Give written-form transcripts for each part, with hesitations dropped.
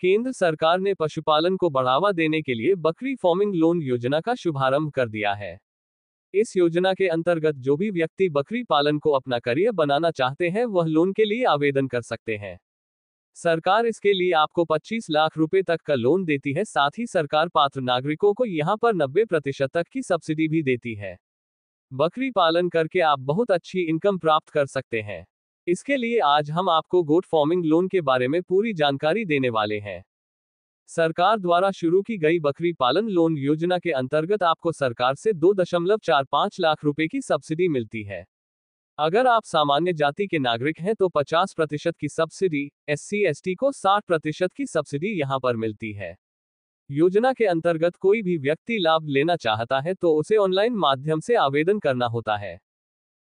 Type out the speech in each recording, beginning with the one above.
केंद्र सरकार ने पशुपालन को बढ़ावा देने के लिए बकरी फार्मिंग लोन योजना का शुभारंभ कर दिया है। इस योजना के अंतर्गत जो भी व्यक्ति बकरी पालन को अपना करियर बनाना चाहते हैं वह लोन के लिए आवेदन कर सकते हैं। सरकार इसके लिए आपको 25 लाख रुपए तक का लोन देती है। साथ ही सरकार पात्र नागरिकों को यहां पर 90% तक की सब्सिडी भी देती है। बकरी पालन करके आप बहुत अच्छी इनकम प्राप्त कर सकते हैं। इसके लिए आज हम आपको गोट फार्मिंग लोन के बारे में पूरी जानकारी देने वाले हैं। सरकार द्वारा शुरू की गई बकरी पालन लोन योजना के अंतर्गत आपको सरकार से 2.45 लाख रुपए की सब्सिडी मिलती है। अगर आप सामान्य जाति के नागरिक हैं तो 50% की सब्सिडी, SC/ST को 60% की सब्सिडी यहां पर मिलती है। योजना के अंतर्गत कोई भी व्यक्ति लाभ लेना चाहता है तो उसे ऑनलाइन माध्यम से आवेदन करना होता है।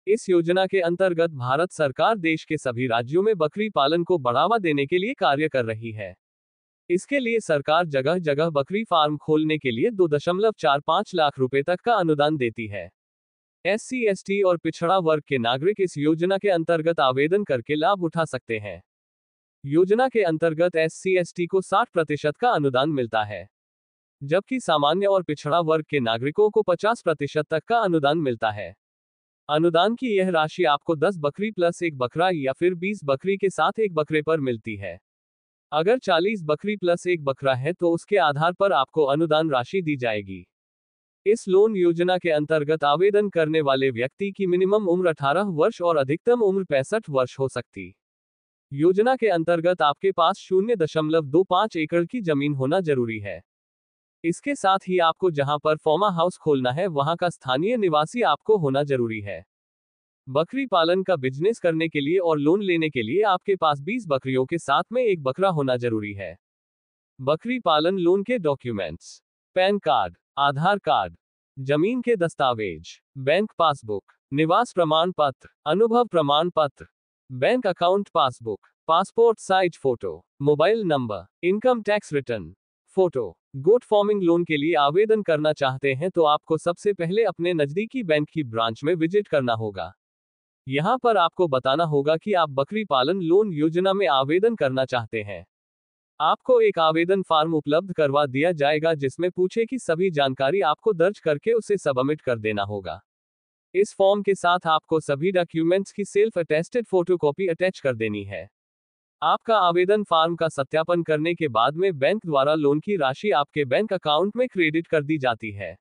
इस योजना के अंतर्गत भारत सरकार देश के सभी राज्यों में बकरी पालन को बढ़ावा देने के लिए कार्य कर रही है। इसके लिए सरकार जगह जगह बकरी फार्म खोलने के लिए 2.45 लाख रुपए तक का अनुदान देती है। SC/ST और पिछड़ा वर्ग के नागरिक इस योजना के अंतर्गत आवेदन करके लाभ उठा सकते हैं। योजना के अंतर्गत SC/ST को 60% का अनुदान मिलता है, जबकि सामान्य और पिछड़ा वर्ग के नागरिकों को 50% तक का अनुदान मिलता है। अनुदान की यह राशि आपको 10 बकरी प्लस एक बकरा या फिर 20 बकरी के साथ एक बकरे पर मिलती है। अगर 40 बकरी प्लस एक बकरा है तो उसके आधार पर आपको अनुदान राशि दी जाएगी। इस लोन योजना के अंतर्गत आवेदन करने वाले व्यक्ति की मिनिमम उम्र 18 वर्ष और अधिकतम उम्र 65 वर्ष हो सकती। योजना के अंतर्गत आपके पास 0.25 एकड़ की जमीन होना जरूरी है। इसके साथ ही आपको जहां पर फार्म हाउस खोलना है वहां का स्थानीय निवासी आपको होना जरूरी है। बकरी पालन का बिजनेस करने के लिए और लोन लेने के लिए आपके पास 20 बकरियों के साथ में एक बकरा होना जरूरी है। बकरी पालन लोन के डॉक्यूमेंट्स: पैन कार्ड, आधार कार्ड, जमीन के दस्तावेज, बैंक पासबुक, निवास प्रमाण पत्र, अनुभव प्रमाण पत्र, bank account passbook, passport size photo, mobile number, income tax return photo. Goat farming loan के लिए आवेदन करना चाहते हैं तो आपको सबसे पहले अपने नजदीकी बैंक की ब्रांच में विजिट करना होगा। यहां पर आपको बताना होगा कि आप बकरी पालन लोन योजना में आवेदन करना चाहते हैं। आपको एक आवेदन फॉर्म उपलब्ध करवा दिया जाएगा जिसमें पूछे की सभी जानकारी आपको दर्ज करके उसे सबमिट कर देना होगा। इस फॉर्म के साथ आपको सभी डॉक्यूमेंट्स की सेल्फ अटेस्टेड फोटोकॉपी अटैच कर देनी है। आपका आवेदन फॉर्म का सत्यापन करने के बाद में बैंक द्वारा लोन की राशि आपके बैंक अकाउंट में क्रेडिट कर दी जाती है।